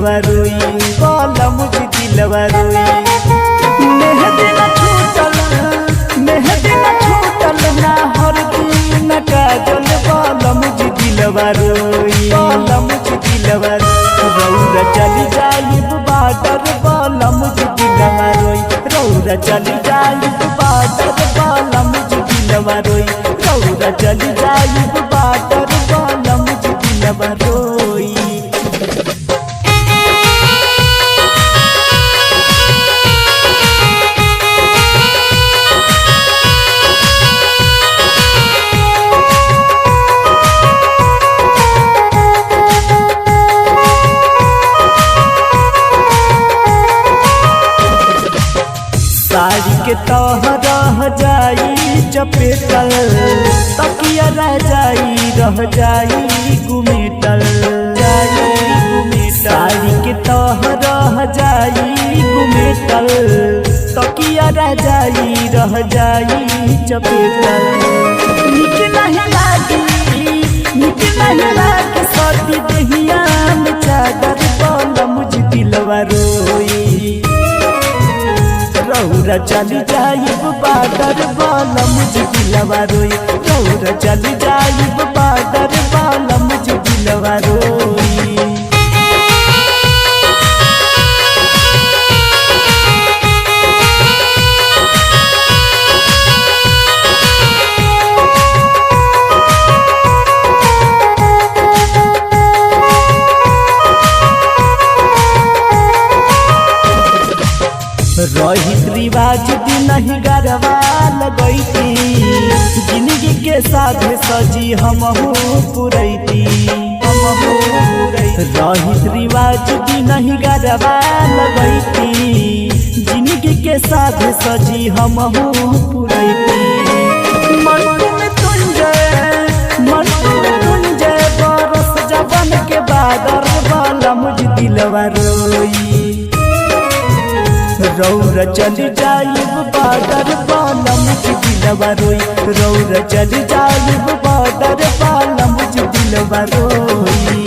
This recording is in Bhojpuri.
दिलवा रोई बाला मुझे दिलवा रोई। मेहदी न छूटल मेहदी न छूटल ना हरदी न काजल बाला मुझे दिलवा रोई बाला मुझे दिलवा रोई। रौरा चली जाइब बादर बाला मुझे दिलवा रोई रौरा चली जाइब बादर बाला मुझे दिलवा रोई रौरा चली जाइब बादर बाला मुझे दिलवा रोई। साड़ी के तह रह जाई चपेटल तकिया रह जाई गुमेटल साड़ी के तह रह जाई गुमेटल तकिया रह जाई चपेटल। निक नहीं लागी सर्दी दहिया में चादर बाला मुझे दिलवा रोई। रौरा चली जाइब बादर बाला मुझे दिलवा रोई रौरा चली जाइब बादर बाला मुझे दिलवा रोई। रहित रिवाज दिन ही गरबा लगैती जिंदगी के साथ सजी हमहू पुरैती रहित रिवाज दिन ही गरबा लगैती जिंदगी के साथ सजी हमहू पुरैती। मंटू में तुंजय बरस जवन के बादर बाला मुझे दिलवा रोई। रौरा चली जाइब बादर बाला मुझे दिलवा रोई रौरा चली जाइब बादर बाला मुझे दिलवा रोई।